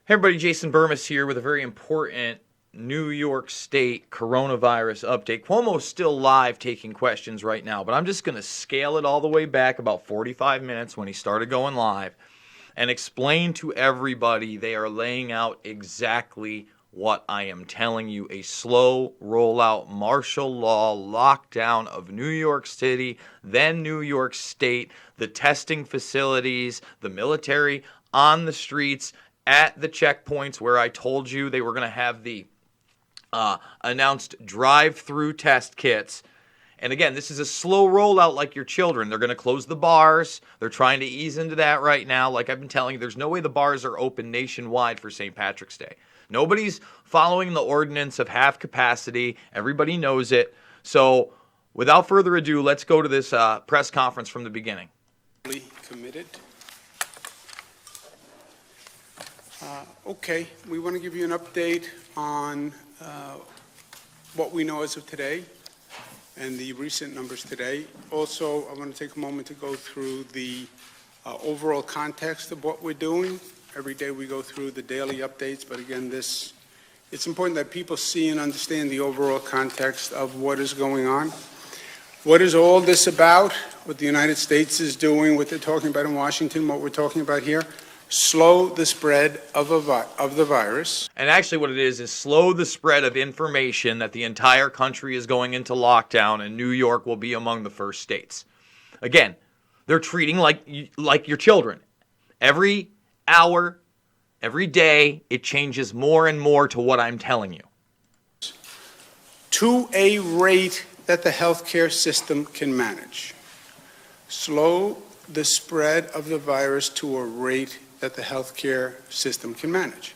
Hey everybody, Jason Burmis here with a very important New York State coronavirus update. Cuomo's still live taking questions right now, but I'm just going to scale it all the way back about 45 minutes when he started going live and explain to everybody they are laying out exactly what I am telling you. A slow rollout martial law lockdown of New York City, then New York State, the testing facilities, the military on the streets, at the checkpoints where I told you they were going to have the announced drive-through test kits. And again, this is a slow rollout like your children. They're going to close the bars. They're trying to ease into that right now. Like I've been telling you, there's no way the bars are open nationwide for St. Patrick's Day. Nobody's following the ordinance of half capacity. Everybody knows it. So without further ado, let's go to this press conference from the beginning. Committed. Okay, we want to give you an update on what we know as of today and the recent numbers today. Also, I want to take a moment to go through the overall context of what we're doing. Every day we go through the daily updates, but again, it's important that people see and understand the overall context of what is going on. What is all this about? What the United States is doing, what they're talking about in Washington, what we're talking about here? Slow the spread of the virus. And actually what it is slow the spread of information that the entire country is going into lockdown and New York will be among the first states. Again, they're treating like your children. Every hour, every day, it changes more and more to what I'm telling you. To a rate that the healthcare system can manage. Slow the spread of the virus to a rate that the healthcare system can manage.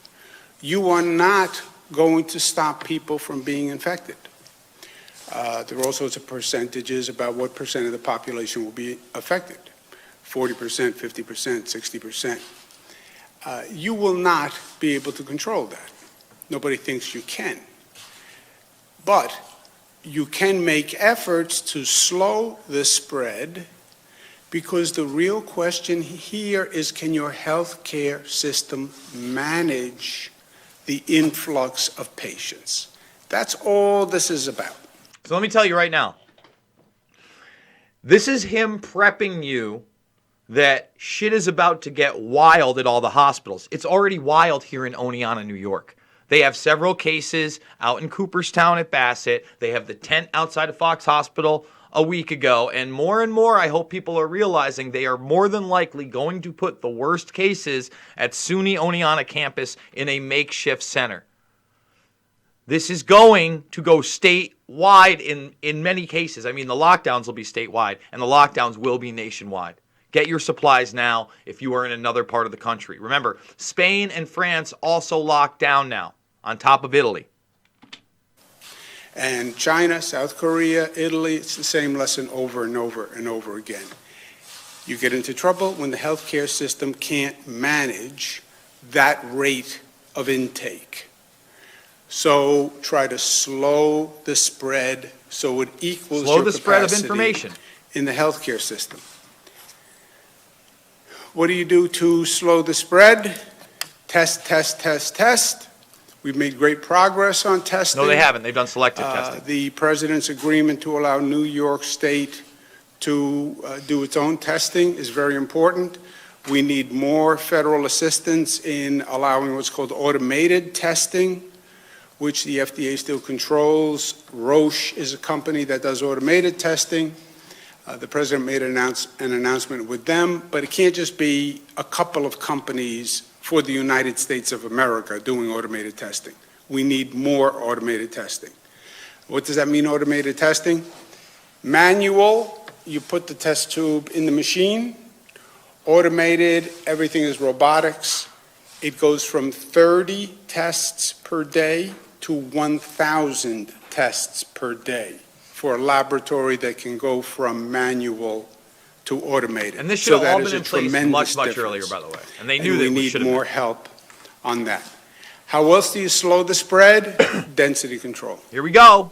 You are not going to stop people from being infected. There are all sorts of percentages about what percent of the population will be affected. 40%, 50%, 60%. You will not be able to control that. Nobody thinks you can. But you can make efforts to slow the spread, because the real question here is, can your healthcare system manage the influx of patients? That's all this is about. So let me tell you right now, this is him prepping you that shit is about to get wild at all the hospitals. It's already wild here in Oneonta, New York. They have several cases out in Cooperstown at Bassett. They have the tent outside of Fox Hospital a week ago, and more, I hope people are realizing they are more than likely going to put the worst cases at SUNY Oneonta campus in a makeshift center. This is going to go statewide in many cases. I mean, the lockdowns will be statewide, and the lockdowns will be nationwide. Get your supplies now if you are in another part of the country. Remember, Spain and France also locked down now, on top of Italy. And China, South Korea, Italy, it's the same lesson over and over and over again. You get into trouble when the healthcare system can't manage that rate of intake. So try to slow the spread so it equals slow your the spread of capacity information in the healthcare system. What do you do to slow the spread? Test, test, test, test. We've made great progress on testing. No, they haven't. They've done selective testing. The president's agreement to allow New York State to do its own testing is very important. We need more federal assistance in allowing what's called automated testing, which the FDA still controls. Roche is a company that does automated testing. The president made an announcement with them, but it can't just be a couple of companies for the United States of America doing automated testing. We need more automated testing. What does that mean, automated testing? Manual, you put the test tube in the machine. Automated, everything is robotics. It goes from 30 tests per day to 1,000 tests per day for a laboratory that can go from manual to automated. And this should have all that been in is a place tremendous much difference. earlier, by the way. And they knew that we should need have more been. help on that. How else do you slow the spread? Density control. Here we go.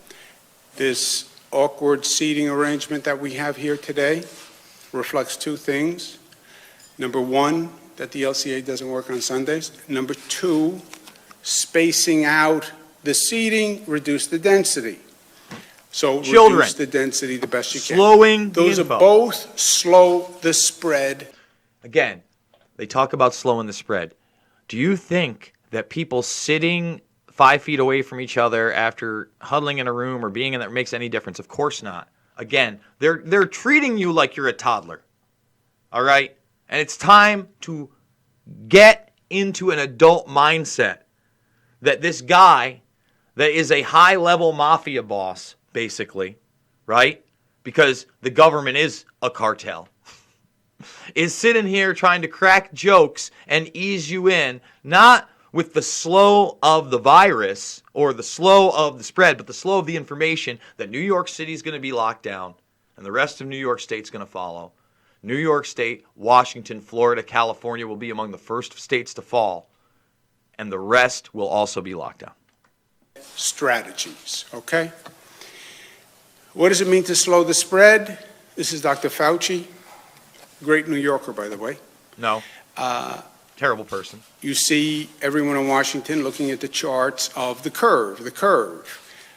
This awkward seating arrangement that we have here today reflects two things. Number one, that the LCA doesn't work on Sundays. Number two, spacing out the seating, reduce the density. So Children. reduce the density the best you can. Slowing the Those info. are both slow the spread. Again, they talk about slowing the spread. Do you think that people sitting 5 feet away from each other after huddling in a room or being in there makes any difference? Of course not. Again, they're treating you like you're a toddler. All right? And it's time to get into an adult mindset that this guy that is a high-level mafia boss, basically, right? Because the government is a cartel, is sitting here trying to crack jokes and ease you in, not with the slow of the virus or the slow of the spread, but the slow of the information that New York City is going to be locked down and the rest of New York State's going to follow. New York State, Washington, Florida, California will be among the first states to fall, and the rest will also be locked down. Strategies, okay? What does it mean to slow the spread? This is Dr. Fauci, great New Yorker, by the way. No. Terrible person. You see everyone in Washington looking at the charts of the curve.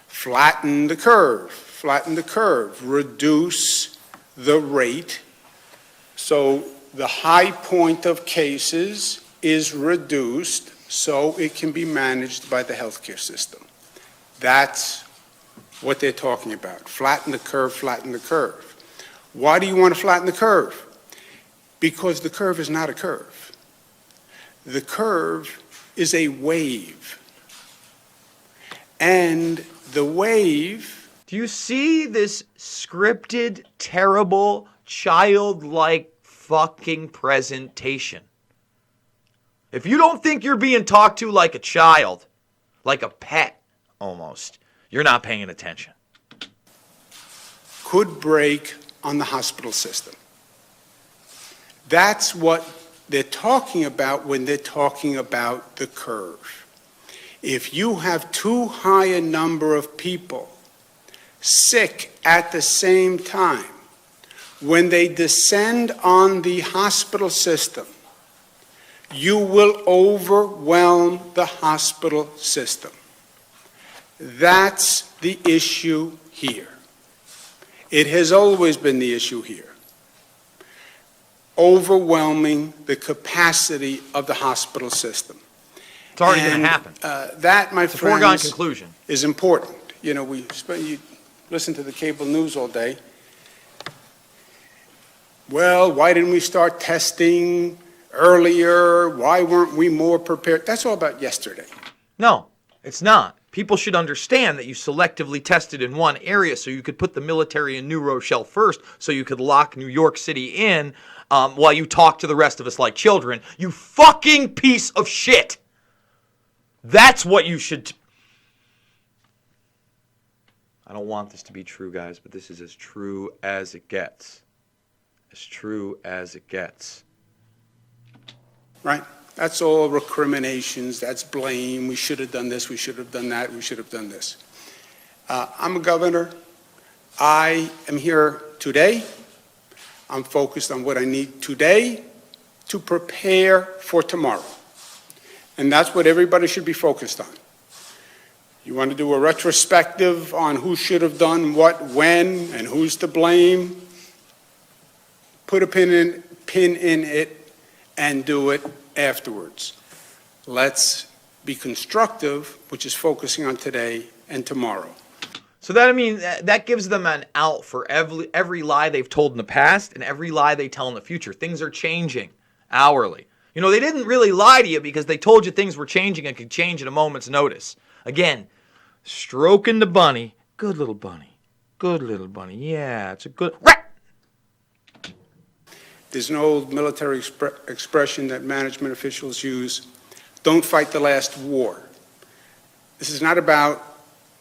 Flatten the curve, reduce the rate. So the high point of cases is reduced so it can be managed by the healthcare system. That's what they're talking about. Flatten the curve, flatten the curve. Why do you want to flatten the curve? Because the curve is not a curve. The curve is a wave. And the wave... Do you see this scripted, terrible, childlike fucking presentation? If you don't think you're being talked to like a child, like a pet almost, you're not paying attention. Could break on the hospital system. That's what they're talking about when they're talking about the curve. If you have too high a number of people sick at the same time, when they descend on the hospital system, you will overwhelm the hospital system. That's the issue here. It has always been the issue here. Overwhelming the capacity of the hospital system. It's already going to happen. That, my It's a foregone friends, conclusion. is important. You know, you listen to the cable news all day. Well, why didn't we start testing earlier? Why weren't we more prepared? That's all about yesterday. No, it's not. People should understand that you selectively tested in one area so you could put the military in New Rochelle first so you could lock New York City in while you talk to the rest of us like children. You fucking piece of shit. That's what you should... I don't want this to be true, guys, but this is as true as it gets. As true as it gets. Right? That's all recriminations. That's blame. We should have done this. We should have done that. We should have done this. I'm a governor. I am here today. I'm focused on what I need today to prepare for tomorrow. And that's what everybody should be focused on. You want to do a retrospective on who should have done what, when, and who's to blame? Put a pin in it and do it afterwards. Let's be constructive, which is focusing on today and tomorrow. So that gives them an out for every lie they've told in the past and every lie they tell in the future. Things are changing hourly. You know, they didn't really lie to you because they told you things were changing and could change at a moment's notice. Again, stroking the bunny. Good little bunny. Good little bunny. Yeah, it's a good... There's an old military expression that management officials use, don't fight the last war. This is not about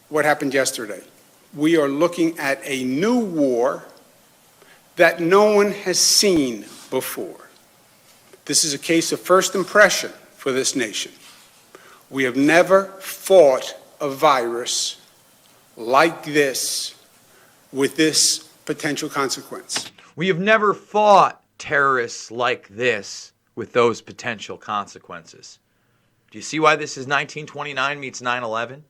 what happened yesterday. We are looking at a new war that no one has seen before. This is a case of first impression for this nation. We have never fought a virus like this with this potential consequence. We have never fought terrorists like this with those potential consequences. Do you see why this is 1929 meets 9/11?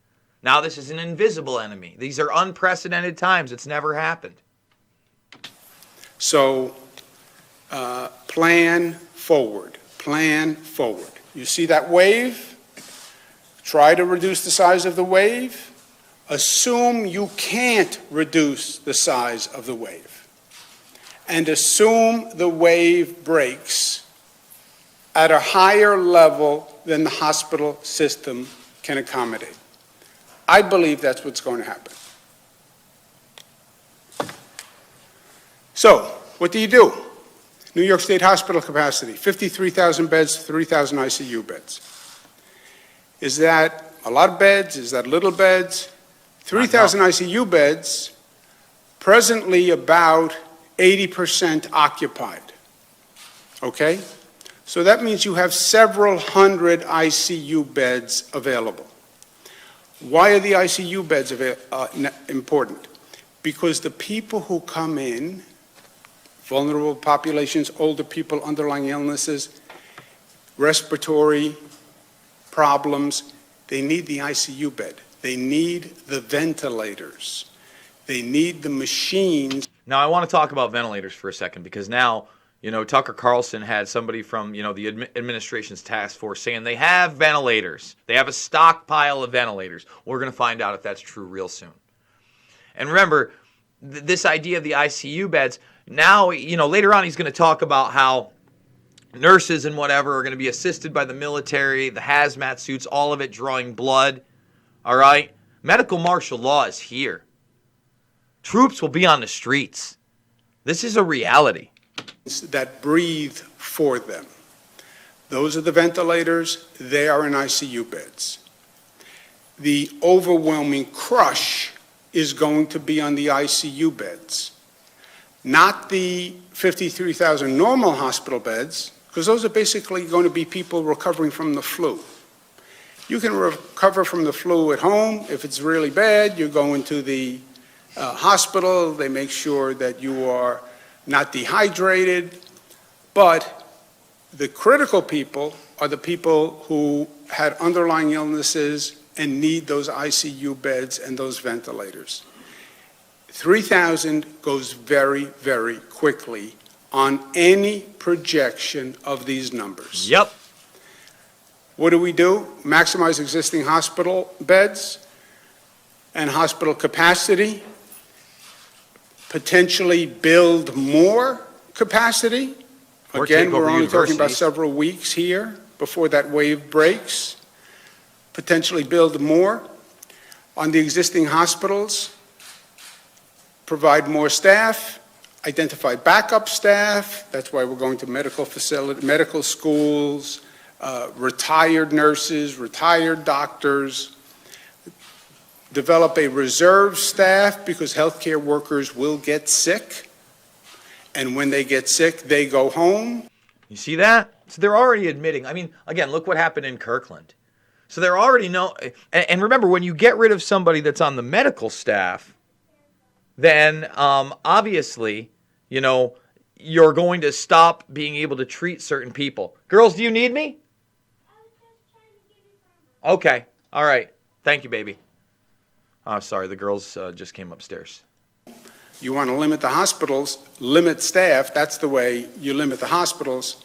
Now this is an invisible enemy. These are unprecedented times. It's never happened. So plan forward. Plan forward. You see that wave? Try to reduce the size of the wave. Assume you can't reduce the size of the wave. And assume the wave breaks at a higher level than the hospital system can accommodate. I believe that's what's going to happen. So, what do? New York State hospital capacity, 53,000 beds, 3,000 ICU beds. Is that a lot of beds? Is that little beds? 3,000 ICU beds, presently about 80% occupied. Okay? So that means you have several hundred ICU beds available. Why are the ICU beds important? Because the people who come in, vulnerable populations, older people, underlying illnesses, respiratory problems, they need the ICU bed. They need the ventilators. They need the machines. Now, I want to talk about ventilators for a second because now, Tucker Carlson had somebody from, the administration's task force saying they have ventilators. They have a stockpile of ventilators. We're going to find out if that's true real soon. And remember, this idea of the ICU beds, now, later on he's going to talk about how nurses and whatever are going to be assisted by the military, the hazmat suits, all of it drawing blood. All right? Medical martial law is here. Troops will be on the streets. This is a reality. That breathe for them. Those are the ventilators. They are in ICU beds. The overwhelming crush is going to be on the ICU beds. Not the 53,000 normal hospital beds, because those are basically going to be people recovering from the flu. You can recover from the flu at home. If it's really bad, you go into the hospital. They make sure that you are not dehydrated. But the critical people are the people who had underlying illnesses and need those ICU beds and those ventilators. 3,000 goes very, very quickly on any projection of these numbers. Yep. What do? Maximize existing hospital beds and hospital capacity, potentially build more capacity. Again, we're only talking about several weeks here before that wave breaks. Potentially build more on the existing hospitals, provide more staff, identify backup staff. That's why we're going to medical schools, retired nurses, retired doctors, develop a reserve staff because healthcare workers will get sick. And when they get sick, they go home. You see that? So they're already admitting. I mean, again, look what happened in Kirkland. So they're already and remember, when you get rid of somebody that's on the medical staff, then obviously, you're going to stop being able to treat certain people. Girls, do you need me? Okay. All right. Thank you, baby. Oh, sorry. The girls just came upstairs. You want to limit the hospitals, limit staff. That's the way you limit the hospitals.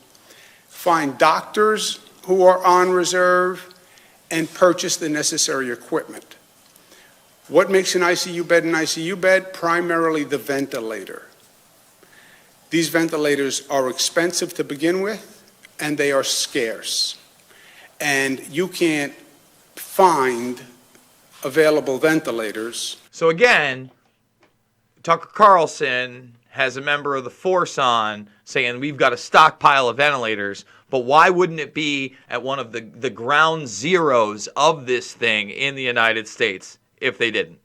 Find doctors who are on reserve and purchase the necessary equipment. What makes an ICU bed an ICU bed? Primarily the ventilator. These ventilators are expensive to begin with, and they are scarce. And you can't find available ventilators. So again, Tucker Carlson has a member of the force on saying we've got a stockpile of ventilators, but why wouldn't it be at one of the ground zeros of this thing in the United States if they didn't?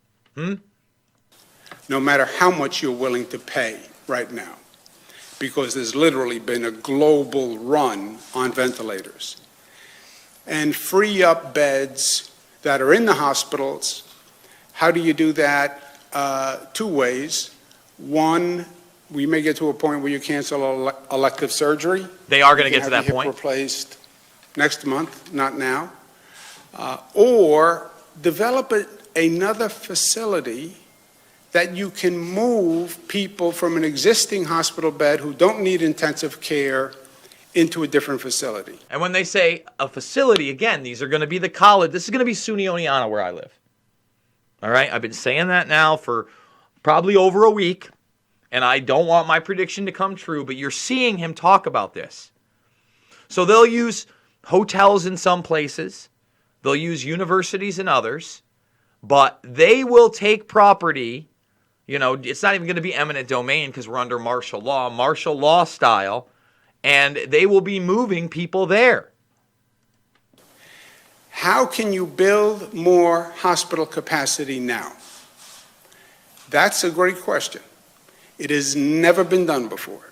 No matter how much you're willing to pay right now, because there's literally been a global run on ventilators. And free up beds that are in the hospitals. How do you do that? Two ways. One, we may get to a point where you cancel elective surgery. They are going to You get to can have that your hip point. replaced next month, not now. Or develop another facility that you can move people from an existing hospital bed who don't need intensive care into a different facility. And when they say a facility, again, these are going to be the college. This is going to be SUNY Oneonta where I live. All right? I've been saying that now for probably over a week, and I don't want my prediction to come true, but you're seeing him talk about this. So they'll use hotels in some places. They'll use universities in others. But they will take property. You know, it's not even going to be eminent domain because we're under martial law style, and they will be moving people there. How can you build more hospital capacity now? That's a great question. It has never been done before.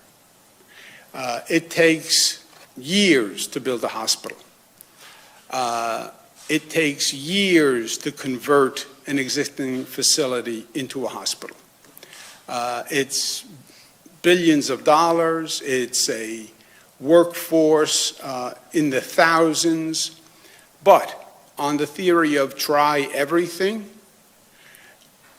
It takes years to build a hospital. It takes years to convert an existing facility into a hospital. It's billions of dollars. It's a workforce in the thousands. But on the theory of try everything,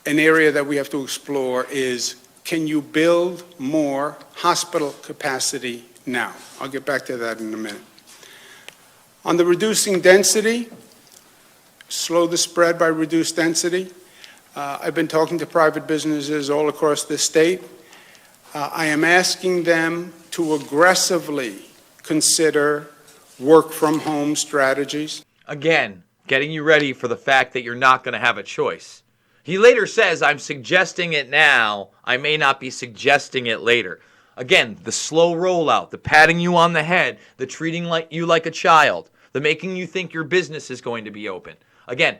an area that we have to explore is, can you build more hospital capacity now? I'll get back to that in a minute. On the reducing density, slow the spread by reduced density. I've been talking to private businesses all across the state. I am asking them to aggressively consider work-from-home strategies. Again, getting you ready for the fact that you're not going to have a choice. He later says, I'm suggesting it now. I may not be suggesting it later. Again, the slow rollout, the patting you on the head, the treating you like a child, the making you think your business is going to be open. Again,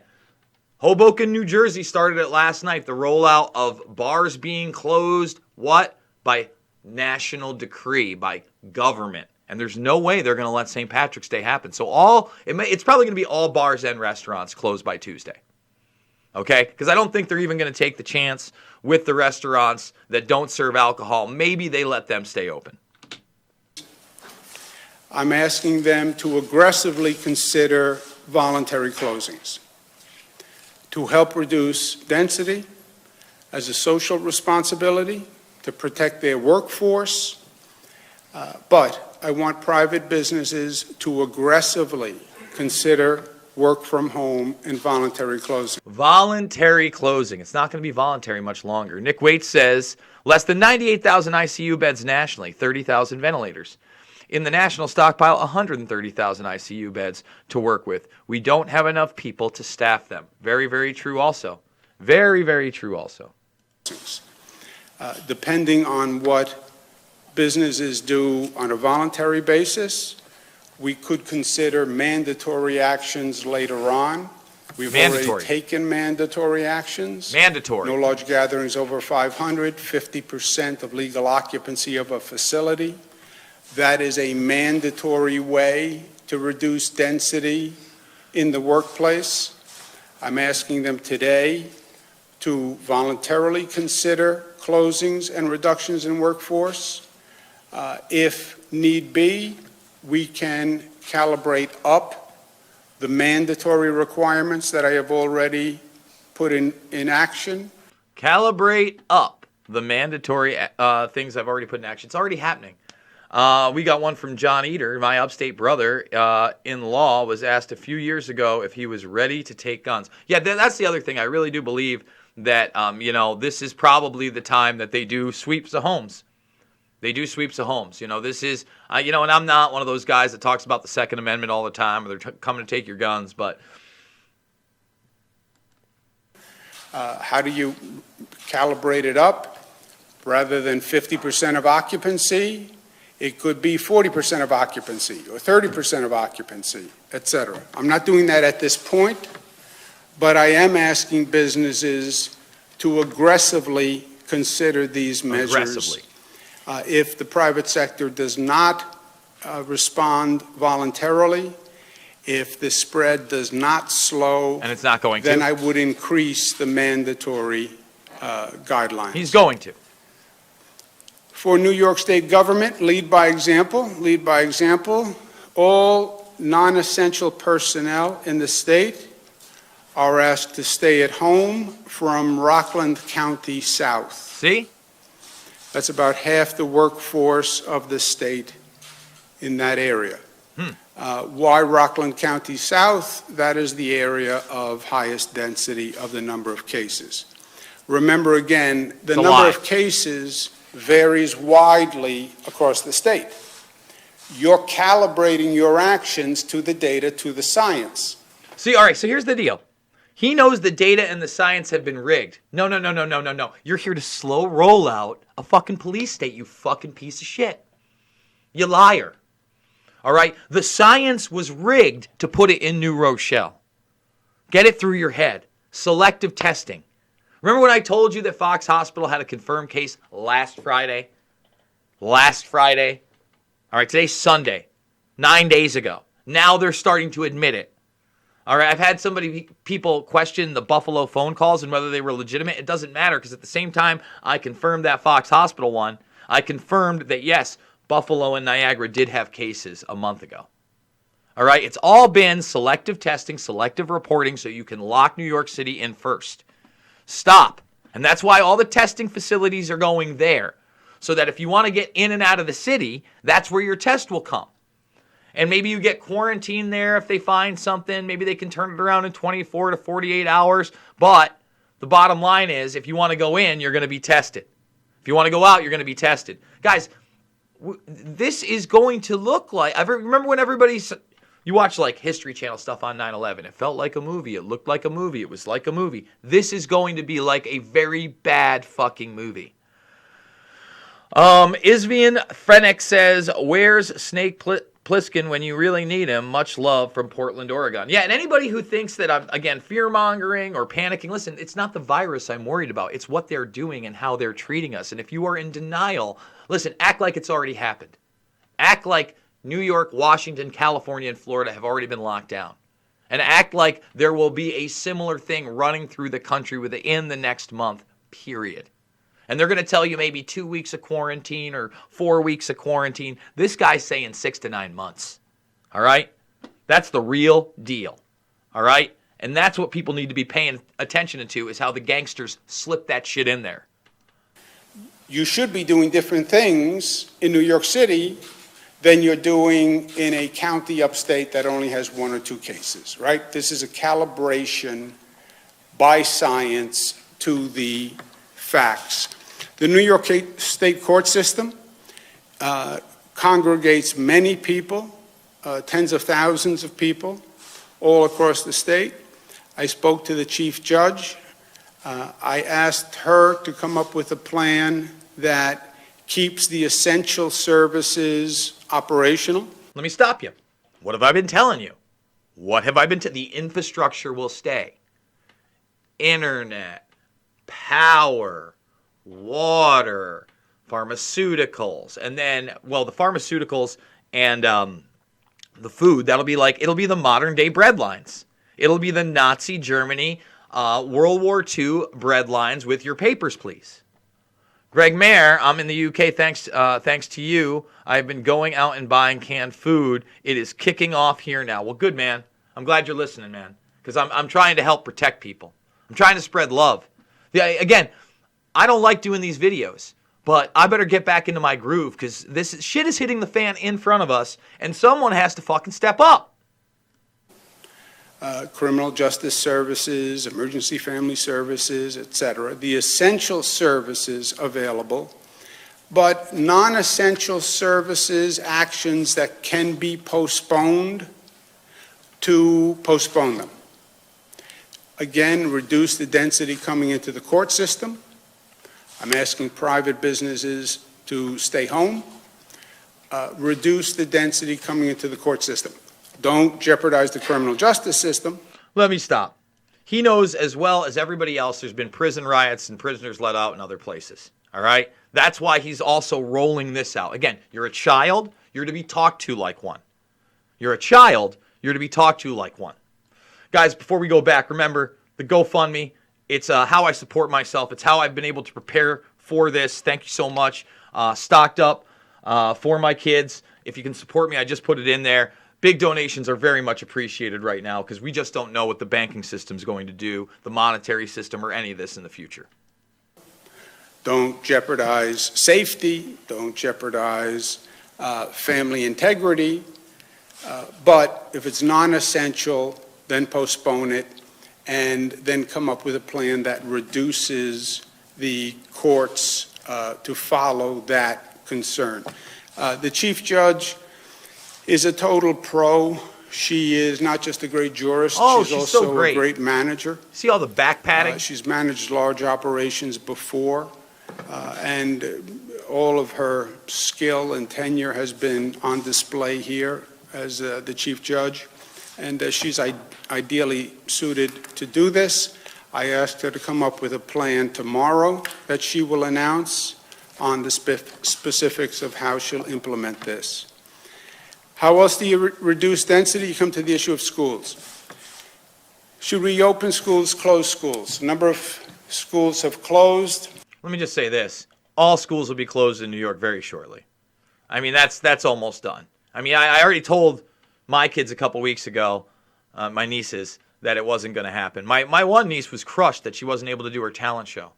Hoboken, New Jersey started it last night. The rollout of bars being closed, what? By national decree, by government. And there's no way they're going to let St. Patrick's Day happen. So it's probably going to be all bars and restaurants closed by Tuesday. Okay? Because I don't think they're even going to take the chance with the restaurants that don't serve alcohol. Maybe they let them stay open. I'm asking them to aggressively consider voluntary closings to help reduce density as a social responsibility, to protect their workforce. But I want private businesses to aggressively consider work from home and voluntary closing. Voluntary closing. It's not going to be voluntary much longer. Nick Waite says less than 98,000 ICU beds nationally, 30,000 ventilators. In the national stockpile, 130,000 ICU beds to work with. We don't have enough people to staff them. Very, very true also. Very, very true also. Depending on what businesses do on a voluntary basis, we could consider mandatory actions later on. We've already taken mandatory actions. Mandatory. No large gatherings over 500, 50% of legal occupancy of a facility. That is a mandatory way to reduce density in the workplace. I'm asking them today to voluntarily consider closings and reductions in workforce. If need be, we can calibrate up the mandatory requirements that I have already put in action. Calibrate up the mandatory things I've already put in action. It's already happening. We got one from John Eder, my upstate brother-in-law, was asked a few years ago if he was ready to take guns. Yeah, that's the other thing. I really do believe that, this is probably the time that they do sweeps of homes. They do sweeps of homes. This is, and I'm not one of those guys that talks about the Second Amendment all the time, or they're coming to take your guns, but. How do you calibrate it up? Rather than 50% of occupancy, it could be 40% of occupancy or 30% of occupancy, et cetera. I'm not doing that at this point, but I am asking businesses to aggressively consider these measures. Aggressively. If the private sector does not respond voluntarily, if the spread does not slow, and it's not going to, then I would increase the mandatory guidelines. He's going to. For New York State government, lead by example, lead by example. All non-essential personnel in the state are asked to stay at home from Rockland County south. See? That's about half the workforce of the state in that area. Why Rockland County south? That is the area of highest density of the number of cases. Remember again, the number of cases varies widely across the state. You're calibrating your actions to the data, to the science. See, all right, so here's the deal. He knows the data and the science have been rigged. No. You're here to slow roll out a fucking police state, you fucking piece of shit. You liar. All right? The science was rigged to put it in New Rochelle. Get it through your head. Selective testing. Remember when I told you that Fox Hospital had a confirmed case last Friday? Last Friday. All right, today's Sunday. 9 days ago. Now they're starting to admit it. All right, I've had people question the Buffalo phone calls and whether they were legitimate. It doesn't matter because at the same time I confirmed that Fox Hospital one, I confirmed that, yes, Buffalo and Niagara did have cases a month ago. All right, it's all been selective testing, selective reporting so you can lock New York City in first. Stop. And that's why all the testing facilities are going there. So that if you want to get in and out of the city, that's where your test will come. And maybe you get quarantined there if they find something. Maybe they can turn it around in 24 to 48 hours. But the bottom line is, if you want to go in, you're going to be tested. If you want to go out, you're going to be tested. Guys, this is going to look like... I remember when you watch like History Channel stuff on 9/11. It felt like a movie. It looked like a movie. It was like a movie. This is going to be like a very bad fucking movie. Isvian Frennick says, where's Snake Plissken when you really need him? Much love from Portland, Oregon. Yeah, and anybody who thinks that I'm, again, fear-mongering or panicking, listen, it's not the virus I'm worried about. It's what they're doing and how they're treating us. And if you are in denial, listen, act like it's already happened. Act like New York, Washington, California, and Florida have already been locked down. And act like there will be a similar thing running through the country within the next month, period. And they're going to tell you maybe 2 weeks of quarantine or 4 weeks of quarantine. This guy's saying 6 to 9 months. All right? That's the real deal. All right? And that's what people need to be paying attention to, is how the gangsters slip that shit in there. You should be doing different things in New York City than you're doing in a county upstate that only has 1 or 2 cases, right? This is a calibration by science to the facts. The New York State court system congregates many people, tens of thousands of people, all across the state. I spoke to the chief judge. I asked her to come up with a plan that keeps the essential services operational. Let me stop you. What have I been telling you? What have I been telling you? The infrastructure will stay. Internet, power, water, pharmaceuticals, and then, well, the pharmaceuticals and the food, it'll be the modern day bread lines. It'll be the Nazi Germany, World War II bread lines with your papers, please. Greg Mayer, I'm in the UK thanks to you. I've been going out and buying canned food. It is kicking off here now. Well, good, man. I'm glad you're listening, man, because I'm trying to help protect people. I'm trying to spread love. Again, I don't like doing these videos, but I better get back into my groove because this shit is hitting the fan in front of us, and someone has to fucking step up. Criminal justice services, emergency family services, etc. The essential services available, but non-essential services, actions that can be postponed, to postpone them. Again, reduce the density coming into the court system. I'm asking private businesses to stay home. Reduce the density coming into the court system. Don't jeopardize the criminal justice system. Let me stop. He knows as well as everybody else there's been prison riots and prisoners let out in other places. All right? That's why he's also rolling this out. Again, you're a child, you're to be talked to like one. You're a child, you're to be talked to like one. Guys, before we go back, remember the GoFundMe. It's how I support myself. It's how I've been able to prepare for this. Thank you so much. stocked up for my kids. If you can support me, I just put it in there. Big donations are very much appreciated right now because we just don't know what the banking system is going to do, the monetary system, or any of this in the future. Don't jeopardize safety. Don't jeopardize family integrity. But if it's non-essential, then postpone it and then come up with a plan that reduces the courts to follow that concern. The Chief Judge is a total pro. She is not just a great jurist, she's also so great. A great manager. See all the back padding? She's managed large operations before, and all of her skill and tenure has been on display here as the Chief Judge, and she's ideally suited to do this. I asked her to come up with a plan tomorrow that she will announce on the specifics of how she'll implement this. How else do you reduce density? You come to the issue of schools. Should we open schools, close schools? A number of schools have closed. Let me just say this. All schools will be closed in New York very shortly. I mean, that's almost done. I mean, I already told my kids a couple weeks ago, my nieces, that it wasn't going to happen. My one niece was crushed that she wasn't able to do her talent show.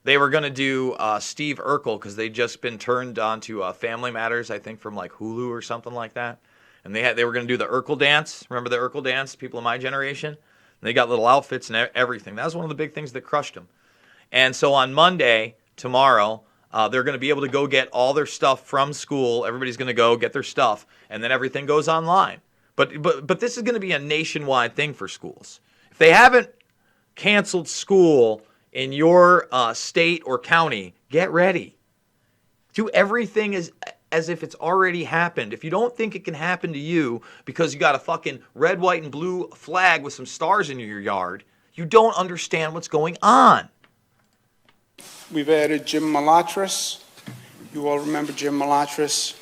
They were going to do Steve Urkel because they'd just been turned on to Family Matters, I think, from like Hulu or something like that. And they were going to do the Urkel dance. Remember the Urkel dance, people of my generation? And they got little outfits and everything. That was one of the big things that crushed them. And so on Monday, tomorrow, they're going to be able to go get all their stuff from school. Everybody's going to go get their stuff, and then everything goes online. But this is going to be a nationwide thing for schools. If they haven't canceled school in your state or county, get ready. Do everything as if it's already happened. If you don't think it can happen to you because you got a fucking red, white, and blue flag with some stars in your yard, you don't understand what's going on. We've added Jim Malatras. You all remember Jim Malatras.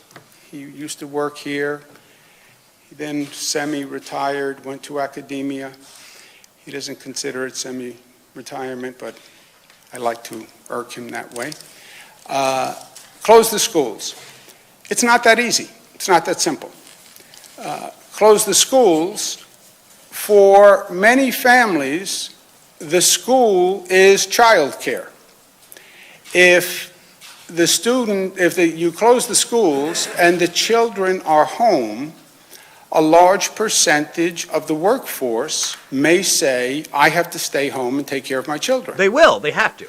He used to work here. He then semi-retired, went to academia. He doesn't consider it semi-retirement, but I like to irk him that way. Close the schools. It's not that easy. It's not that simple. Close the schools. For many families, the school is childcare. If you close the schools and the children are home, a large percentage of the workforce may say, I have to stay home and take care of my children. They will. They have to.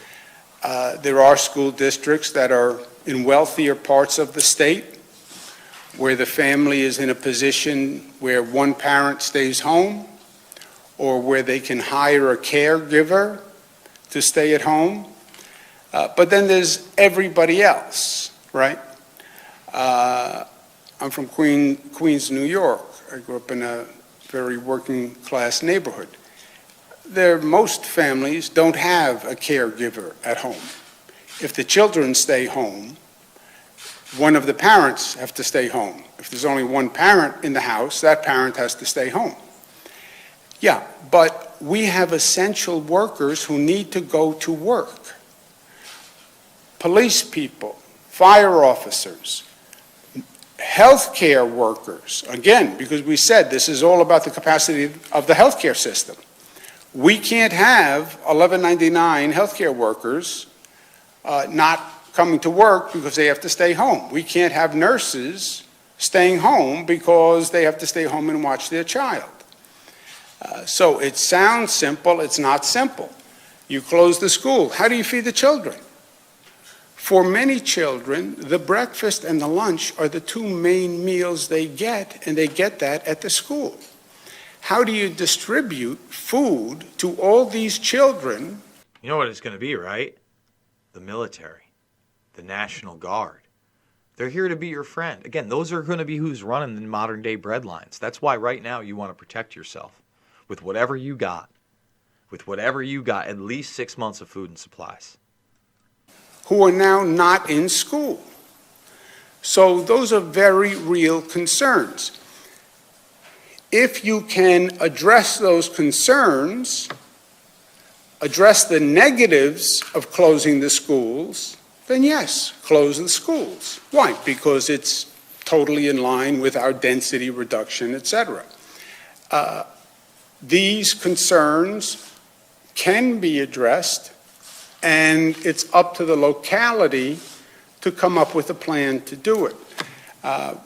There are school districts that are in wealthier parts of the state where the family is in a position where one parent stays home or where they can hire a caregiver to stay at home. But then there's everybody else, right? I'm from Queens, New York. I grew up in a very working class neighborhood. Most families don't have a caregiver at home. If the children stay home, one of the parents have to stay home. If there's only one parent in the house, that parent has to stay home. Yeah, but we have essential workers who need to go to work. Police people, fire officers, healthcare workers, again, because we said this is all about the capacity of the healthcare system. We can't have 1199 healthcare workers not coming to work because they have to stay home. We can't have nurses staying home because they have to stay home and watch their child. So it sounds simple, it's not simple. You close the school. How do you feed the children? For many children, the breakfast and the lunch are the two main meals they get, and they get that at the school. How do you distribute food to all these children? You know what it's going to be, right? The military, the National Guard. They're here to be your friend. Again, those are going to be who's running the modern day breadlines. That's why right now you want to protect yourself with whatever you got. With whatever you got, at least 6 months of food and supplies. Who are now not in school. So those are very real concerns. If you can address those concerns, address the negatives of closing the schools, then yes, close the schools. Why? Because it's totally in line with our density reduction, et cetera. These concerns can be addressed, and it's up to the locality to come up with a plan to do it.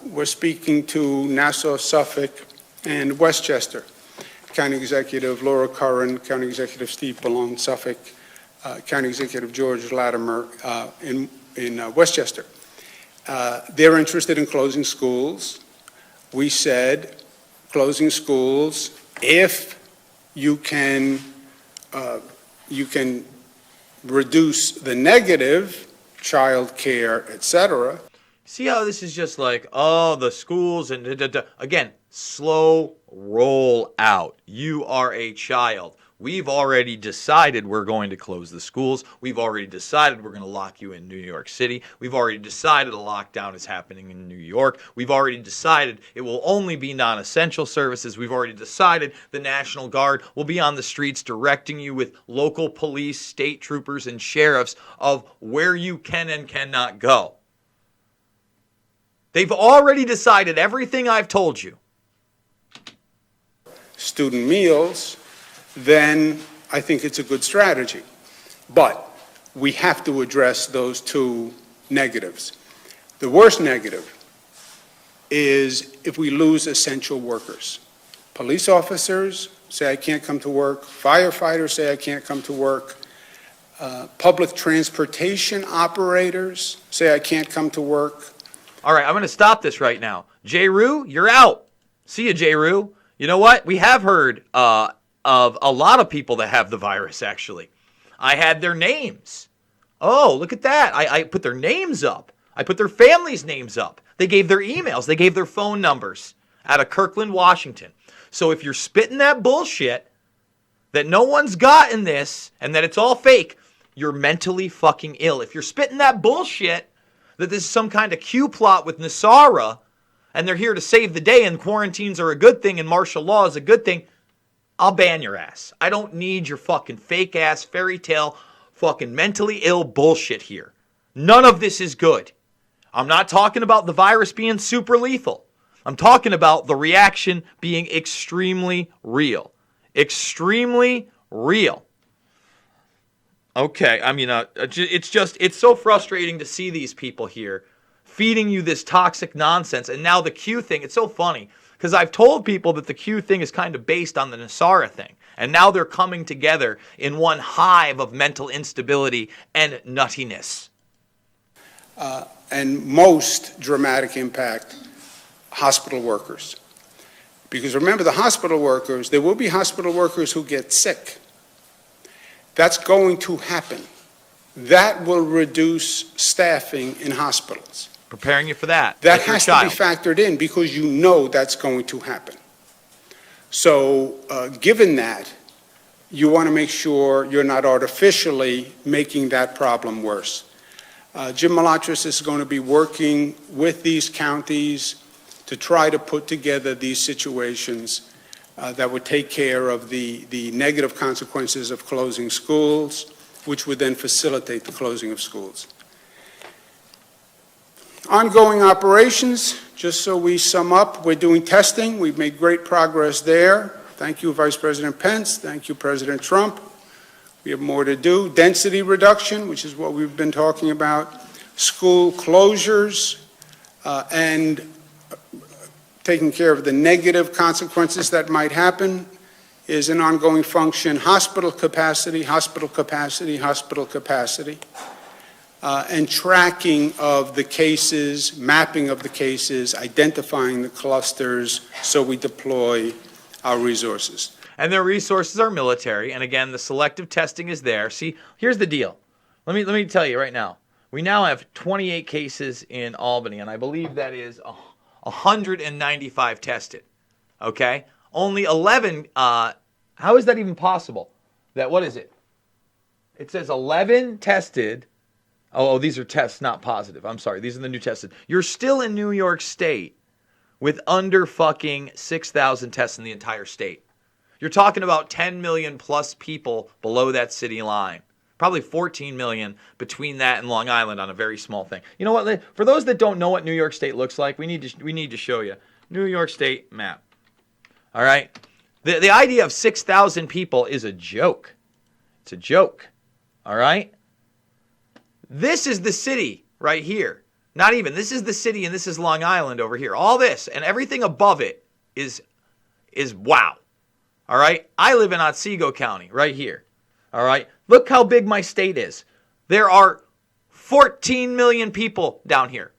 We're speaking to Nassau, Suffolk, and Westchester. County Executive Laura Curran, County Executive Steve Ballone, Suffolk, County Executive George Latimer in Westchester. They're interested in closing schools. We said closing schools if you can reduce the negative, child care, etc. See how this is just like, oh, the schools and again, slow roll out. You are a child. We've already decided we're going to close the schools. We've already decided we're going to lock you in New York City. We've already decided a lockdown is happening in New York. We've already decided it will only be non-essential services. We've already decided the National Guard will be on the streets directing you with local police, state troopers, and sheriffs of where you can and cannot go. They've already decided everything I've told you. Student meals, then I think it's a good strategy. But we have to address those two negatives. The worst negative is if we lose essential workers. Police officers say I can't come to work. Firefighters say I can't come to work. Public transportation operators say I can't come to work. All right, I'm going to stop this right now. J. Rue, you're out. See you, J. Rue. You know what? We have heard of a lot of people that have the virus, actually. I had their names. Oh, look at that. I put their names up. I put their families' names up. They gave their emails. They gave their phone numbers out of Kirkland, Washington. So if you're spitting that bullshit that no one's gotten this and that it's all fake, you're mentally fucking ill. If you're spitting that bullshit that this is some kind of Q plot with Nassara and they're here to save the day and quarantines are a good thing and martial law is a good thing, I'll ban your ass. I don't need your fucking fake ass fairy tale fucking mentally ill bullshit here. None of this is good. I'm not talking about the virus being super lethal. I'm talking about the reaction being extremely real. Extremely real. Okay, I mean, it's so frustrating to see these people here feeding you this toxic nonsense. And now the Q thing, it's so funny because I've told people that the Q thing is kind of based on the Nassara thing. And now they're coming together in one hive of mental instability and nuttiness. And most dramatic impact, hospital workers. Because remember, the hospital workers, there will be hospital workers who get sick. That's going to happen. That will reduce staffing in hospitals. Preparing you for that. That has to be factored in because you know that's going to happen. So given that, you want to make sure you're not artificially making that problem worse. Jim Malatras is going to be working with these counties to try to put together these situations that would take care of the negative consequences of closing schools, which would then facilitate the closing of schools. Ongoing operations, just so we sum up, we're doing testing. We've made great progress there. Thank you, Vice President Pence. Thank you, President Trump. We have more to do. Density reduction, which is what we've been talking about. School closures and taking care of the negative consequences that might happen is an ongoing function. Hospital capacity, hospital capacity, hospital capacity. And tracking of the cases, mapping of the cases, identifying the clusters so we deploy our resources. And their resources are military. And again, the selective testing is there. See, here's the deal. Let me tell you right now. We now have 28 cases in Albany, and I believe that is 195 tested. Okay? Only 11, how is that even possible? What is it? It says 11 tested. Oh, these are tests, not positive. I'm sorry. These are the new tested. You're still in New York State with under fucking 6,000 tests in the entire state. You're talking about 10 million plus people below that city line. Probably 14 million between that and Long Island on a very small thing. You know what? For those that don't know what New York State looks like, we need to show you. New York State map. All right? The idea of 6,000 people is a joke. It's a joke. All right? This is the city right here. Not even. This is the city and this is Long Island over here. All this and everything above it is wow. All right? I live in Otsego County right here. All right? Look how big my state is. There are 14 million people down here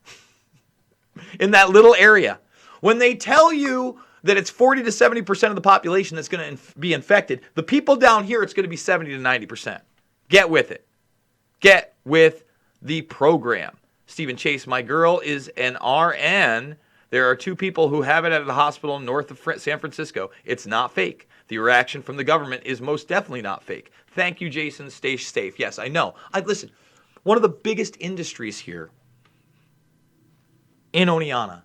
in that little area. When they tell you that it's 40 to 70% of the population that's going to be infected, the people down here, it's going to be 70 to 90%. Get with it. Get with the program. Stephen Chase, my girl, is an RN. There are 2 people who have it at the hospital north of San Francisco. It's not fake. The reaction from the government is most definitely not fake. Thank you, Jason. Stay safe. Yes, I know. Listen, one of the biggest industries here in Oneonta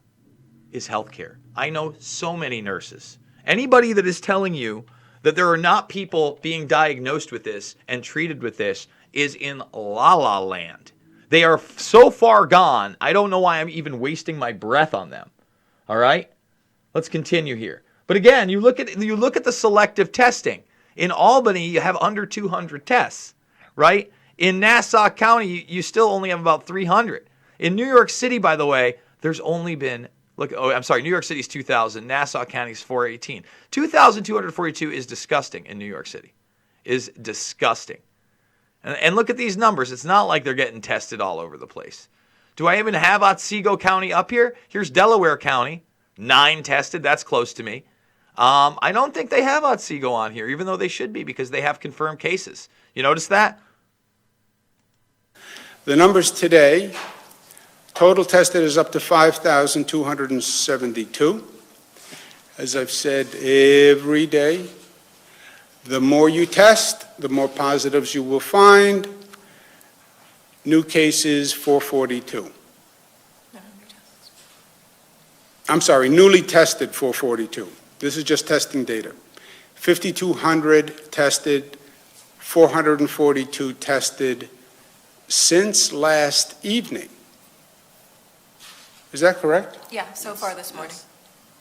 is healthcare. I know so many nurses. Anybody that is telling you that there are not people being diagnosed with this and treated with this is in la la land. They are so far gone, I don't know why I'm even wasting my breath on them. All right? Let's continue here. But again, you look at the selective testing. In Albany, you have under 200 tests, right? In Nassau County, you still only have about 300. In New York City, by the way, there's only been, New York City's 2,000, Nassau County's 418. 2,242 is disgusting in New York City. Is disgusting. And look at these numbers. It's not like they're getting tested all over the place. Do I even have Otsego County up here? Here's Delaware County, 9 tested. That's close to me. I don't think they have Otsego on here, even though they should be because they have confirmed cases. You notice that? The numbers today, total tested is up to 5,272. As I've said every day, the more you test, the more positives you will find. New cases, 442. I'm sorry, newly tested, 442. This is just testing data. 5,200 tested, 442 tested since last evening. Is that correct? Yeah, so far this morning.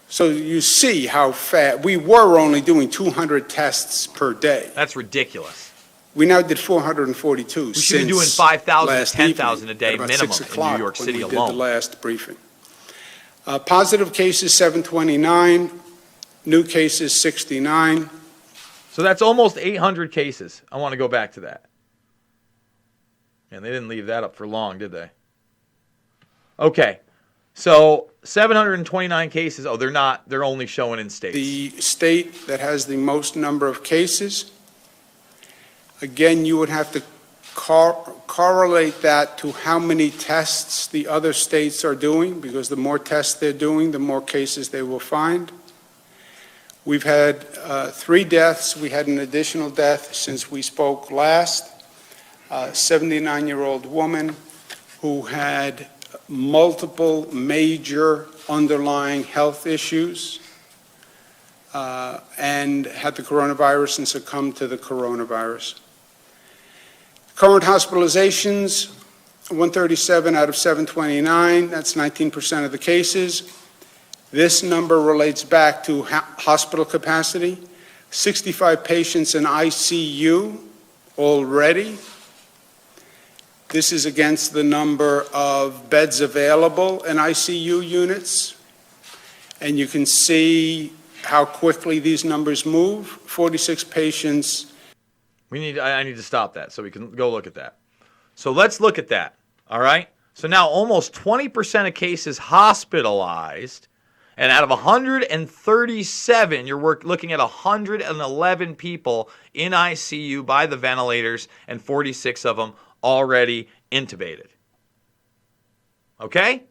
So you see how fast, we were only doing 200 tests per day. That's ridiculous. We now did 442 We should be doing 5,000, 10,000 a day minimum in New York City alone. We alone. did the last briefing. Positive cases, 729. New cases, 69. So that's almost 800 cases. I want to go back to that. And they didn't leave that up for long, did they? Okay. So 729 cases. Oh, they're not. They're only showing in states. The state that has the most number of cases, again, you would have to correlate that to how many tests the other states are doing, because the more tests they're doing, the more cases they will find. We've had 3 deaths. We had an additional death since we spoke last. A 79-year-old woman who had multiple major underlying health issues and had the coronavirus and succumbed to the coronavirus. Current hospitalizations, 137 out of 729. That's 19% of the cases. This number relates back to hospital capacity. 65 patients in ICU already. This is against the number of beds available in ICU units. And you can see how quickly these numbers move. 46 patients. I need to stop that so we can go look at that. So let's look at that, all right? So now almost 20% of cases hospitalized, and out of 137, you're looking at 111 people in ICU by the ventilators, and 46 of them already intubated. Okay?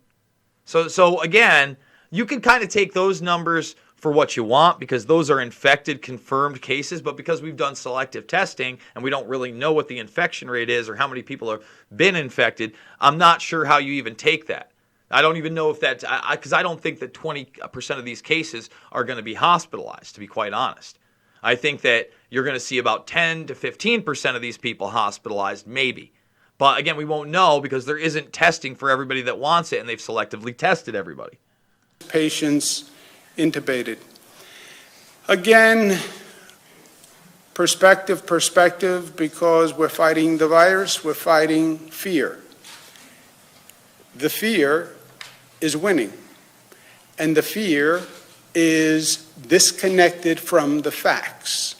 So again, you can kind of take those numbers for what you want because those are infected, confirmed cases, but because we've done selective testing and we don't really know what the infection rate is or how many people have been infected, I'm not sure how you even take that. I don't even know if that's, because I don't think that 20% of these cases are going to be hospitalized, to be quite honest. I think that you're going to see about 10 to 15% of these people hospitalized, maybe. But again, we won't know because there isn't testing for everybody that wants it, and they've selectively tested everybody. Patients intubated. Again, perspective, because we're fighting the virus, we're fighting fear. The fear is winning, and the fear is disconnected from the facts.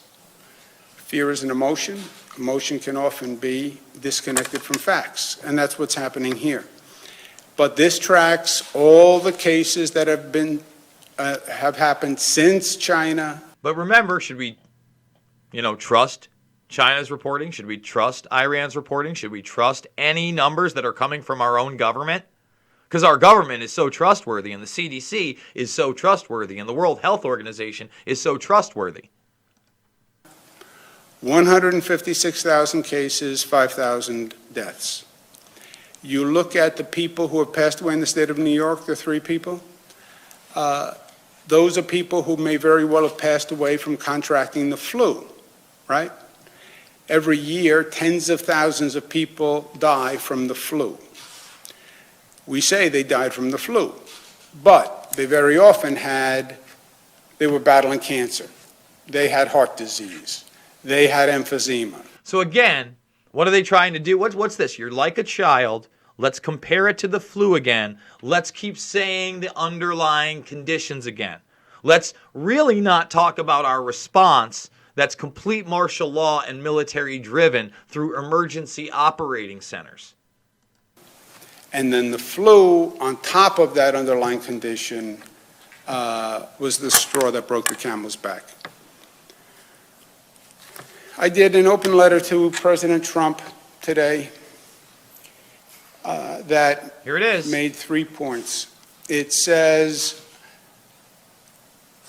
Fear is an emotion. Emotion can often be disconnected from facts, and that's what's happening here. But this tracks all the cases that have happened since China. But remember, should we, trust China's reporting? Should we trust Iran's reporting? Should we trust any numbers that are coming from our own government? Because our government is so trustworthy, and the CDC is so trustworthy, and the World Health Organization is so trustworthy. 156,000 cases, 5,000 deaths. You look at the people who have passed away in the state of New York, the 3 people, those are people who may very well have passed away from contracting the flu, right? Every year, tens of thousands of people die from the flu. We say they died from the flu, but they very often they were battling cancer. They had heart disease. They had emphysema. So again, what are they trying to do? What's this? You're like a child. Let's compare it to the flu again. Let's keep saying the underlying conditions again. Let's really not talk about our response that's complete martial law and military driven through emergency operating centers. And then the flu, on top of that underlying condition, was the straw that broke the camel's back. I did an open letter to President Trump today that Here it is. Made 3 points. It says,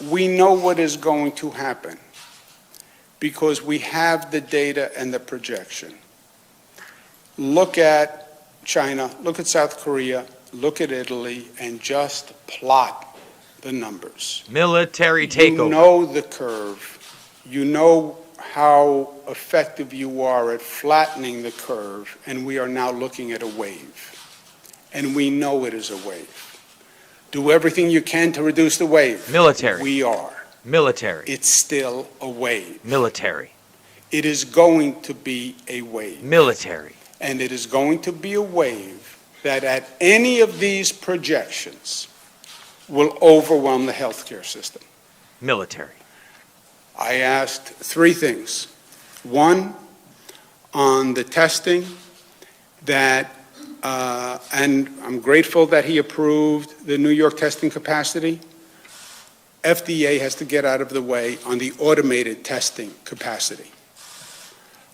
we know what is going to happen because we have the data and the projection. Look at China, look at South Korea, look at Italy, and just plot the numbers. Military takeover. You know the curve. You know how effective you are at flattening the curve, and we are now looking at a wave. And we know it is a wave. Do everything you can to reduce the wave. Military. We are. Military. It's still a wave. Military. It is going to be a wave. Military. And it is going to be a wave that at any of these projections will overwhelm the healthcare system. Military. I asked 3 things. 1, on the testing and I'm grateful that he approved the New York testing capacity. FDA has to get out of the way on the automated testing capacity.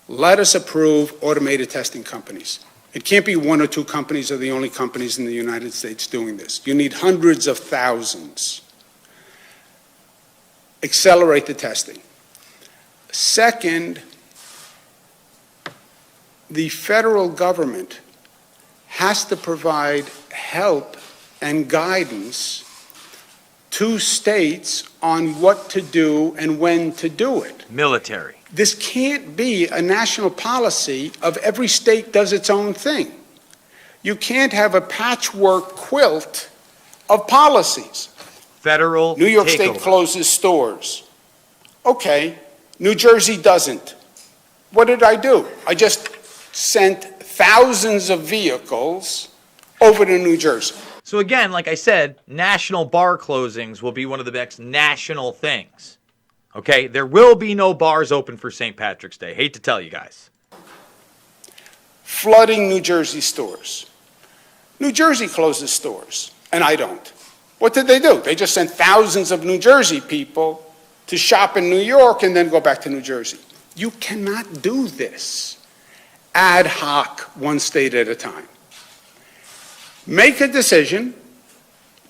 Let us approve automated testing companies. It can't be 1 or 2 companies are the only companies in the United States doing this. You need hundreds of thousands. Accelerate the testing. Second, the federal government has to provide help and guidance to states on what to do and when to do it. Military. This can't be a national policy of every state does its own thing. You can't have a patchwork quilt of policies. Federal New York takeover. State closes stores. Okay, New Jersey doesn't. What did I do? I just sent thousands of vehicles over to New Jersey. So again, like I said, national bar closings will be one of the next national things. Okay? There will be no bars open for St. Patrick's Day. Hate to tell you guys. Flooding New Jersey stores. New Jersey closes stores, and I don't. What did they do? They just sent thousands of New Jersey people to shop in New York and then go back to New Jersey. You cannot do this ad hoc, one state at a time. Make a decision,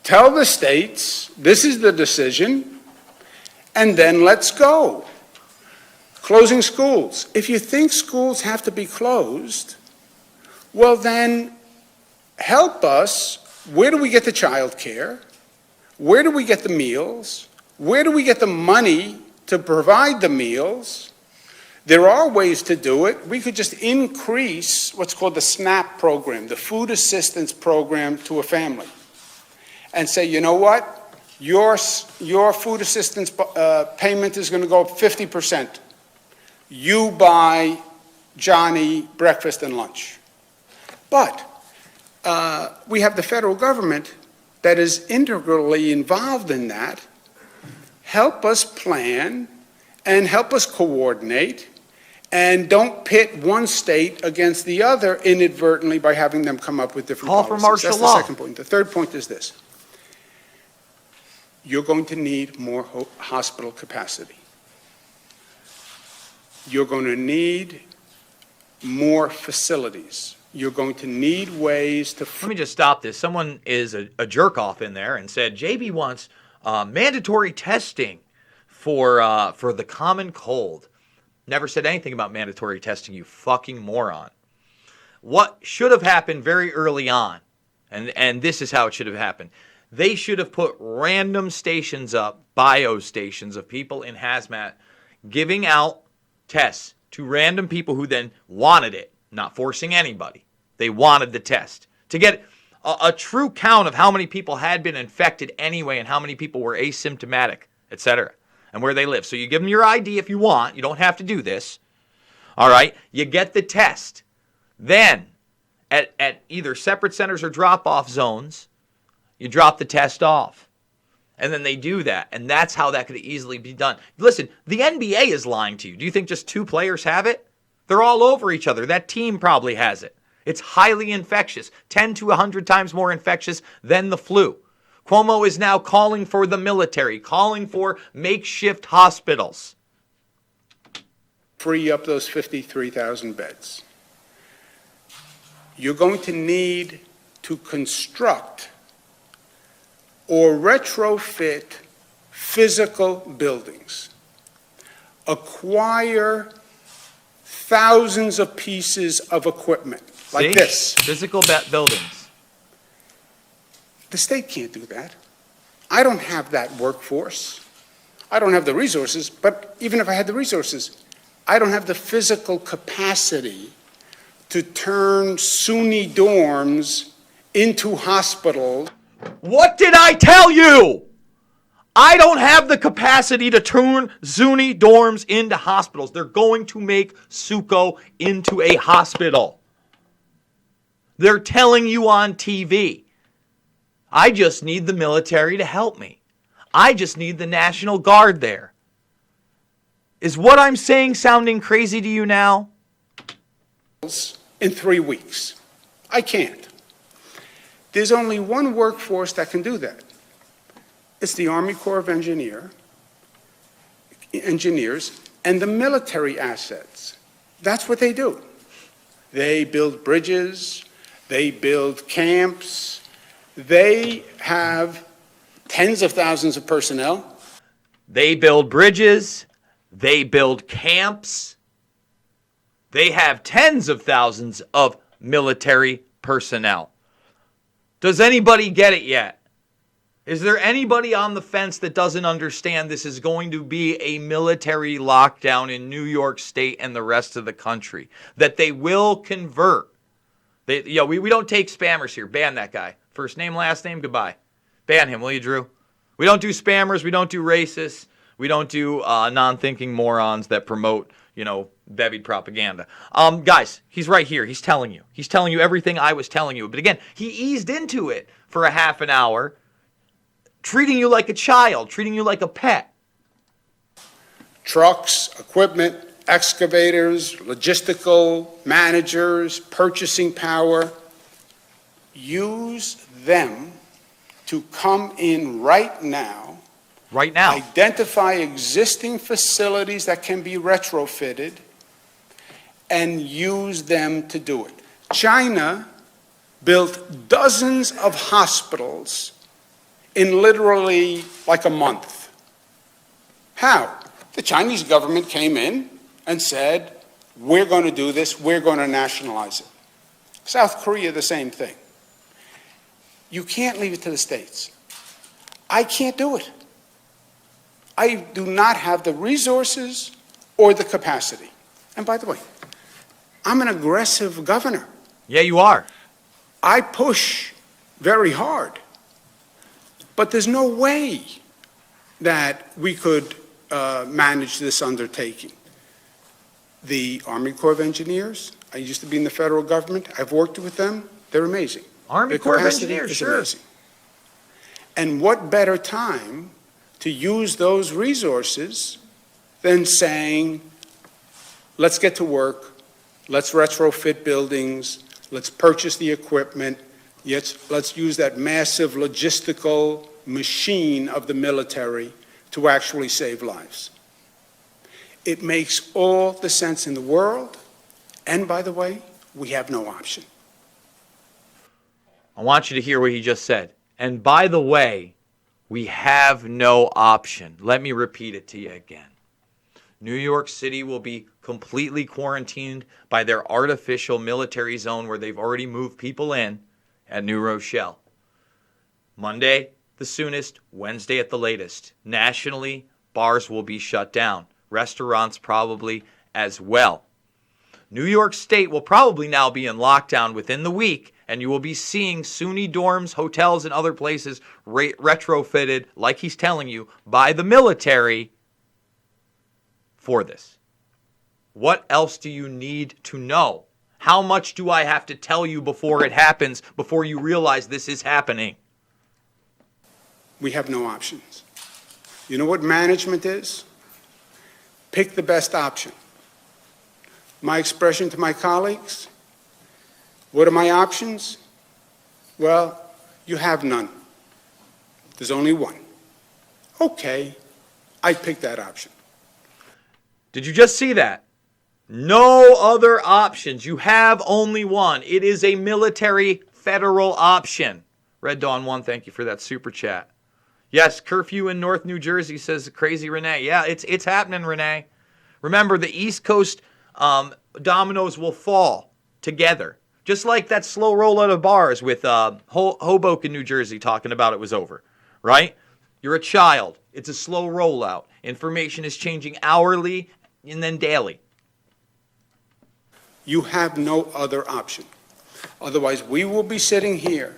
tell the states, this is the decision, and then let's go. Closing schools. If you think schools have to be closed, well then help us. Where do we get the child care? Where do we get the meals? Where do we get the money to provide the meals. There are ways to do it. We could just increase what's called the SNAP program, the food assistance program to a family, and say, you know what, your food assistance payment is going to go up 50%. You buy Johnny breakfast and lunch. But we have the federal government that is integrally involved in that. Help us plan and help us coordinate, and don't pit one state against the other inadvertently by having them come up with different Call policies. for martial That's law. the second point. The third point is this. You're going to need more hospital capacity. You're going to need more facilities. You're going to need ways to... Let me just stop this. Someone is a jerk-off in there and said, JB wants mandatory testing for the common cold. Never said anything about mandatory testing, you fucking moron. What should have happened very early on, and this is how it should have happened, they should have put random stations up, bio stations of people in hazmat, giving out tests to random people who then wanted it, not forcing anybody. They wanted the test to get a true count of how many people had been infected anyway and how many people were asymptomatic, etc., and where they live. So you give them your ID if you want. You don't have to do this. All right? You get the test. Then, at either separate centers or drop-off zones, you drop the test off. And then they do that. And that's how that could easily be done. Listen, the NBA is lying to you. Do you think just 2 players have it? They're all over each other. That team probably has it. It's highly infectious, 10 to 100 times more infectious than the flu. Cuomo is now calling for the military, calling for makeshift hospitals. Free up those 53,000 beds. You're going to need to construct or retrofit physical buildings. Acquire thousands of pieces of equipment like this. Physical buildings. The state can't do that. I don't have that workforce. I don't have the resources, but even if I had the resources, I don't have the physical capacity to turn SUNY dorms into hospitals. What did I tell you? I don't have the capacity to turn SUNY dorms into hospitals. They're going to make Suco into a hospital. They're telling you on TV. I just need the military to help me. I just need the National Guard there. Is what I'm saying sounding crazy to you now? In 3 weeks. I can't. There's only one workforce that can do that. It's the Army Corps of Engineers and the military assets. That's what they do. They build bridges, they build camps, they have tens of thousands of personnel. They build bridges, they build camps, they have tens of thousands of military personnel. Does anybody get it yet? Is there anybody on the fence that doesn't understand this is going to be a military lockdown in New York State and the rest of the country? That they will convert. We don't take spammers here. Ban that guy. First name, last name, goodbye. Ban him, will you, Drew? We don't do spammers. We don't do racists. We don't do non-thinking morons that promote, bevied propaganda. Guys, he's right here. He's telling you. He's telling you everything I was telling you. But again, he eased into it for a half an hour, treating you like a child, treating you like a pet. Trucks, equipment, excavators, logistical managers, purchasing power. Use them to come in right now. Right now. Identify existing facilities that can be retrofitted and use them to do it. China built dozens of hospitals in literally like a month. How? The Chinese government came in and said, we're going to do this, we're going to nationalize it. South Korea, the same thing. You can't leave it to the states. I can't do it. I do not have the resources or the capacity. And by the way, I'm an aggressive governor. Yeah, you are. I push very hard. But there's no way that we could manage this undertaking. The Army Corps of Engineers, I used to be in the federal government. I've worked with them. They're amazing. Army Their Corps of capacity Engineers, is sure. amazing. And what better time to use those resources than saying, let's get to work, let's retrofit buildings, let's purchase the equipment, let's use that massive logistical machine of the military to actually save lives. It makes all the sense in the world, and by the way, we have no option. I want you to hear what he just said. And by the way, we have no option. Let me repeat it to you again. New York City will be completely quarantined by their artificial military zone where they've already moved people in at New Rochelle. Monday, the soonest, Wednesday at the latest. Nationally, bars will be shut down. Restaurants probably as well. New York State will probably now be in lockdown within the week, and you will be seeing SUNY dorms, hotels, and other places retrofitted, like he's telling you, by the military for this. What else do you need to know? How much do I have to tell you before it happens, before you realize this is happening? We have no options. You know what management is? Pick the best option. My expression to my colleagues, what are my options? Well, you have none. There's only one. Okay, I pick that option. Did you just see that? No other options. You have only one. It is a military federal option. Red Dawn 1, thank you for that super chat. Yes, curfew in North New Jersey, says crazy Renee. Yeah, it's happening, Renee. Remember, the East Coast dominoes will fall together. Just like that slow rollout of bars with Hoboken, New Jersey, talking about it was over, right? You're a child. It's a slow rollout. Information is changing hourly and then daily. You have no other option. Otherwise, we will be sitting here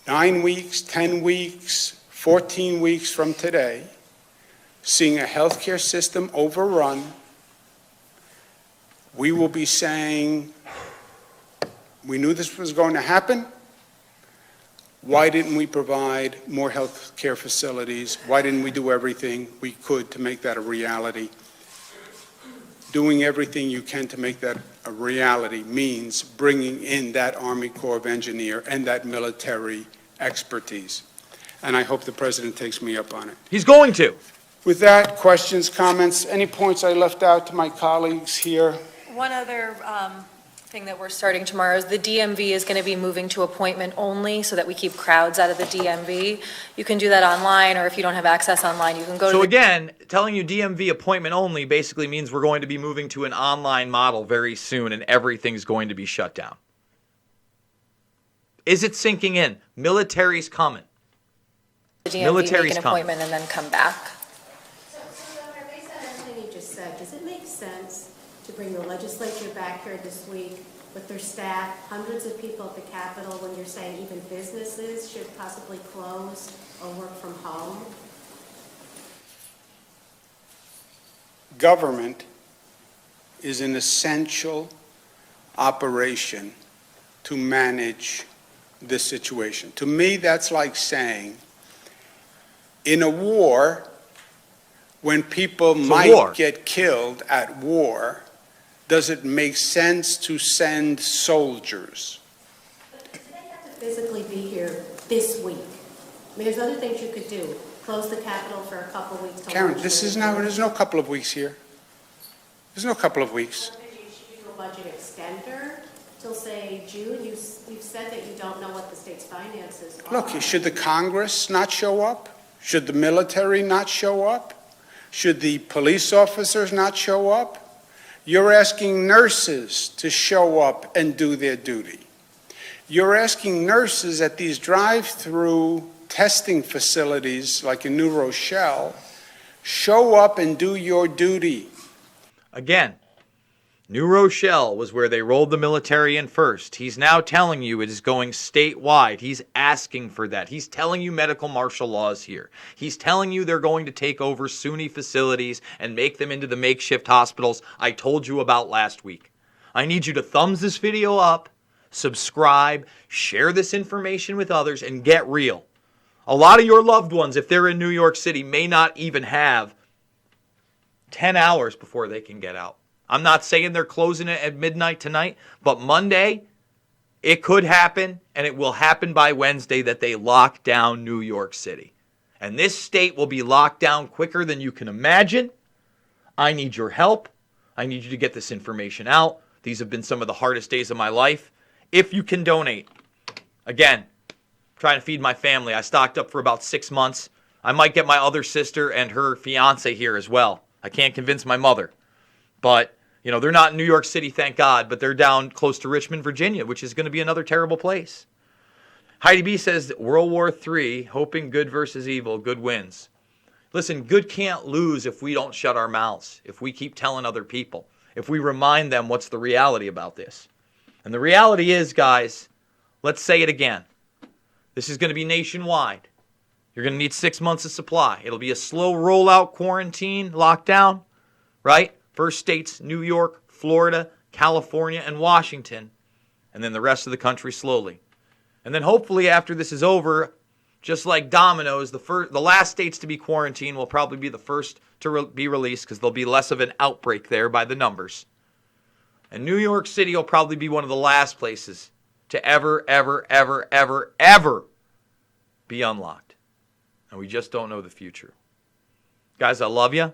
9 weeks, 10 weeks, 14 weeks from today, seeing a healthcare system overrun. We will be saying, we knew this was going to happen. Why didn't we provide more health care facilities? Why didn't we do everything we could to make that a reality? Doing everything you can to make that a reality means bringing in that Army Corps of Engineers and that military expertise. And I hope the President takes me up on it. He's going to. With that, questions, comments, any points I left out to my colleagues here? One other thing that we're starting tomorrow is the DMV is going to be moving to appointment only so that we keep crowds out of the DMV. You can do that online, or if you don't have access online, you can go to So the again, telling you DMV appointment only basically means we're going to be moving to an online model very soon and everything's going to be shut down. Is it sinking in? Military's coming. DMV, Military's make an coming. appointment, and then come back. So, based on everything you just said, does it make sense to bring the legislature back here this week with their staff, hundreds of people at the Capitol, when you're saying even businesses should possibly close or work from home? Government is an essential operation to manage this situation. To me, that's like saying, in a war, when people might get killed at war, does it make sense to send soldiers? But do they have to physically be here this week? I mean, there's other things you could do. Close the Capitol for a couple weeks. Karen, there's no couple of weeks here. There's no couple of weeks. Should you do a budget extender till, say, June? You've said that you don't know what the state's finances are. Look, should the Congress not show up? Should the military not show up? Should the police officers not show up? You're asking nurses to show up and do their duty. You're asking nurses at these drive-through testing facilities like in New Rochelle, show up and do your duty. Again, New Rochelle was where they rolled the military in first. He's now telling you it is going statewide. He's asking for that. He's telling you medical martial law is here. He's telling you they're going to take over SUNY facilities and make them into the makeshift hospitals I told you about last week. I need you to thumbs this video up, subscribe, share this information with others, and get real. A lot of your loved ones, if they're in New York City, may not even have 10 hours before they can get out. I'm not saying they're closing it at midnight tonight, but Monday, it could happen, and it will happen by Wednesday that they lock down New York City. And this state will be locked down quicker than you can imagine. I need your help. I need you to get this information out. These have been some of the hardest days of my life. If you can donate, again, trying to feed my family. I stocked up for about 6 months. I might get my other sister and her fiance here as well. I can't convince my mother. But, you know, they're not in New York City, thank God, but they're down close to Richmond, Virginia, which is going to be another terrible place. Heidi B says, World War III, hoping good versus evil, good wins. Listen, good can't lose if we don't shut our mouths, if we keep telling other people, if we remind them what's the reality about this. And the reality is, guys, let's say it again. This is going to be nationwide. You're going to need 6 months of supply. It'll be a slow rollout quarantine, lockdown, right? First states, New York, Florida, California, and Washington. And then the rest of the country slowly. And then hopefully after this is over, just like dominoes, the last states to be quarantined will probably be the first to be released because there'll be less of an outbreak there by the numbers. And New York City will probably be one of the last places to ever be unlocked. And we just don't know the future. Guys, I love you.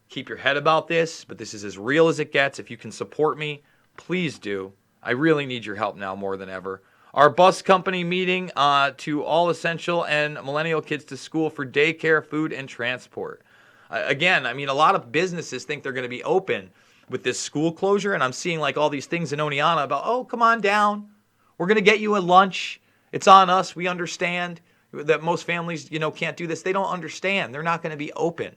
Keep your head about this, but this is as real as it gets. If you can support me, please do. I really need your help now more than ever. Our bus company meeting to all essential and millennial kids to school for daycare, food, and transport. Again, I mean, a lot of businesses think they're going to be open with this school closure, and I'm seeing like all these things in Oneonta about, oh, come on down. We're going to get you a lunch. It's on us. We understand that most families, you know, can't do this. They don't understand. They're not going to be open.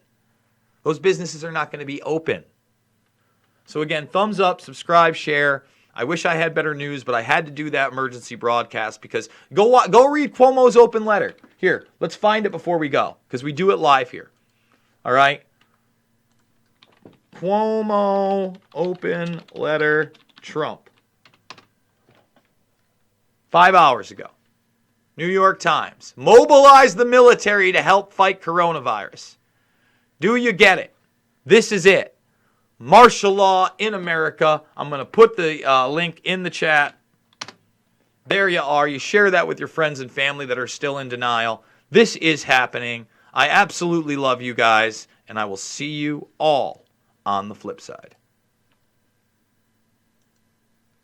Those businesses are not going to be open. So again, thumbs up, subscribe, share. I wish I had better news, but I had to do that emergency broadcast because go read Cuomo's open letter. Here, let's find it before we go because we do it live here. All right? Cuomo open letter Trump. 5 hours ago. New York Times. Mobilize the military to help fight coronavirus. Do you get it? This is it. Martial law in America. I'm going to put the link in the chat. There you are. You share that with your friends and family that are still in denial. This is happening. I absolutely love you guys, and I will see you all on the flip side.